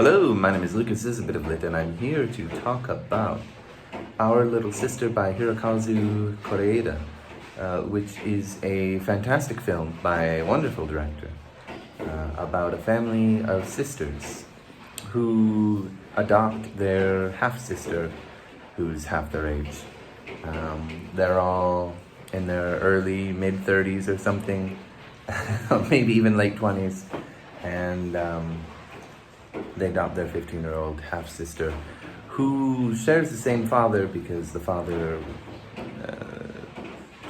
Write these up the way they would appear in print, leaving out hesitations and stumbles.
Hello, my name is Lucas. This is a bit of lit, and I'm here to talk about Our Little Sister by Hirokazu Kore-eda, which is a fantastic film by a wonderful director about a family of sisters who adopt their half-sister who's half their age. They're all in their early, mid-30s or something, maybe even late 20s, and they adopt their 15-year-old half-sister who shares the same father because the father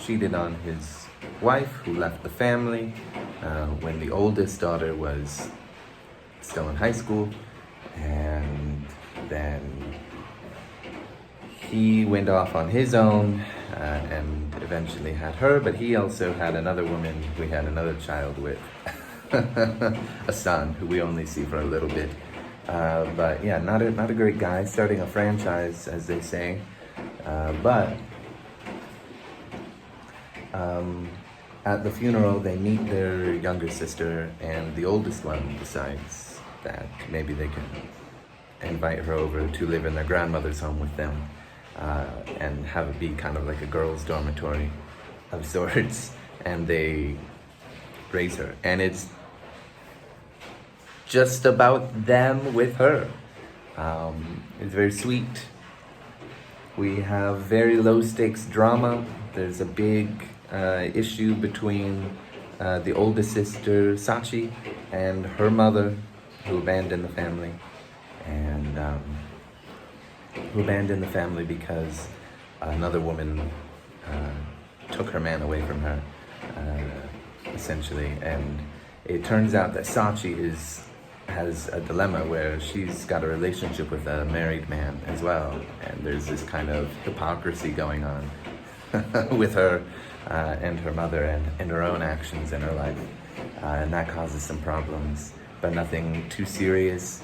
cheated on his wife, who left the family when the oldest daughter was still in high school, and then he went off on his own and eventually had her, but he also had another woman we had another child with. A son who we only see for a little bit, but yeah, not a great guy, starting a franchise, as they say. But at the funeral, they meet their younger sister, and the oldest one decides that maybe they can invite her over to live in their grandmother's home with them, and have it be kind of like a girls' dormitory of sorts, and they raise her, and it's just about them with her. It's very sweet. We have very low stakes drama. There's a big issue between the oldest sister, Sachi, and her mother, who abandoned the family. And who abandoned the family because another woman took her man away from her, essentially. And it turns out that Sachi has a dilemma where she's got a relationship with a married man as well, and there's this kind of hypocrisy going on with her and her mother and her own actions in her life, and that causes some problems, but nothing too serious.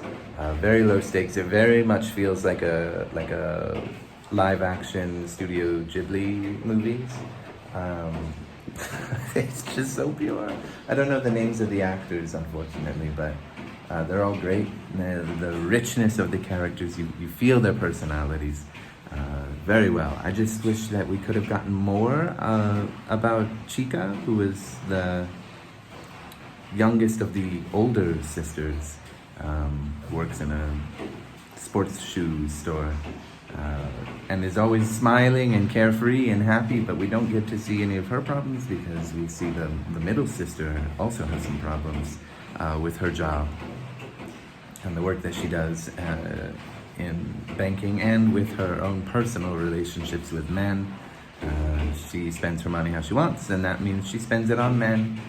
Very low stakes. It very much feels like a live action Studio Ghibli movies. It's just so pure. I don't know the names of the actors, unfortunately, but they're all great. The richness of the characters, you feel their personalities very well. I just wish that we could have gotten more about Chika, who is the youngest of the older sisters, works in a sports shoe store, and is always smiling and carefree and happy, but we don't get to see any of her problems because we see the middle sister also has some problems with her job and the work that she does in banking, and with her own personal relationships with men. She spends her money how she wants, and that means she spends it on men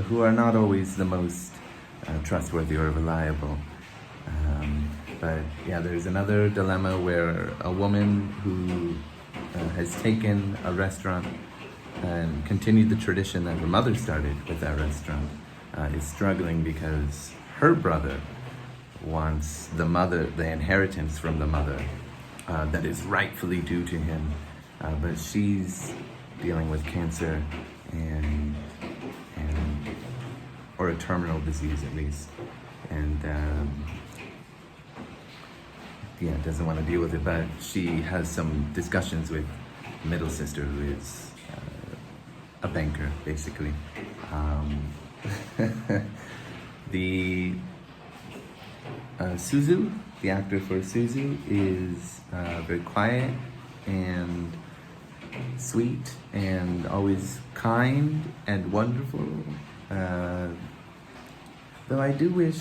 who are not always the most trustworthy or reliable. But yeah, there's another dilemma where a woman who has taken a restaurant and continued the tradition that her mother started with that restaurant is struggling because her brother wants the inheritance from the mother that is rightfully due to him, but she's dealing with cancer or a terminal disease at least, and doesn't want to deal with it. But she has some discussions with middle sister, who is a banker, basically. The Suzu, the actor for Suzu, is very quiet and sweet and always kind and wonderful. Though I do wish,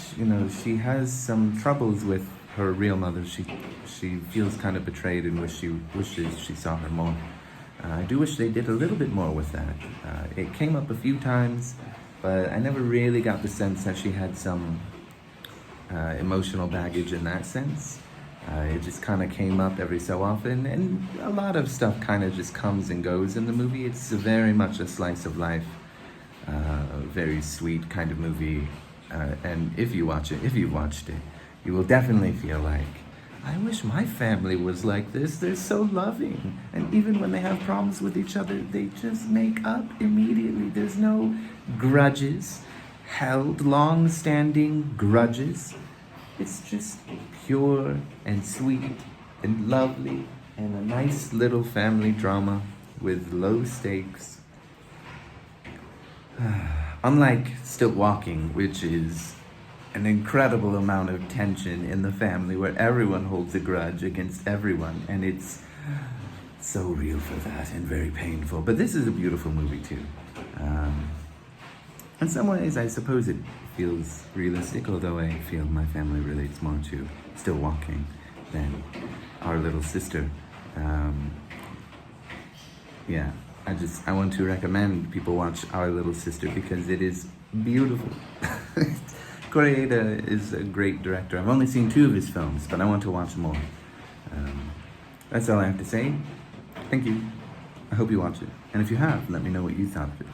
she has some troubles with her real mother. She feels kind of betrayed and wishes she saw her more. I do wish they did a little bit more with that. It came up a few times, but I never really got the sense that she had some emotional baggage in that sense. It just kind of came up every so often, and a lot of stuff kind of just comes and goes in the movie. It's very much a slice of life, very sweet kind of movie, and if you've watched it, you will definitely feel like, I wish my family was like this. They're so loving, and even when they have problems with each other, they just make up immediately. There's no grudges held, long-standing grudges. It's just pure and sweet and lovely and a nice little family drama with low stakes. Unlike Still Walking, which is an incredible amount of tension in the family where everyone holds a grudge against everyone, and it's so real for that and very painful. But this is a beautiful movie too. In some ways, I suppose it feels realistic, although I feel my family relates more to Still Walking than Our Little Sister. Yeah, I want to recommend people watch Our Little Sister because it is beautiful. Kore-eda is a great director. I've only seen 2 of his films, but I want to watch more. That's all I have to say. Thank you. I hope you watch it. And if you have, let me know what you thought of it.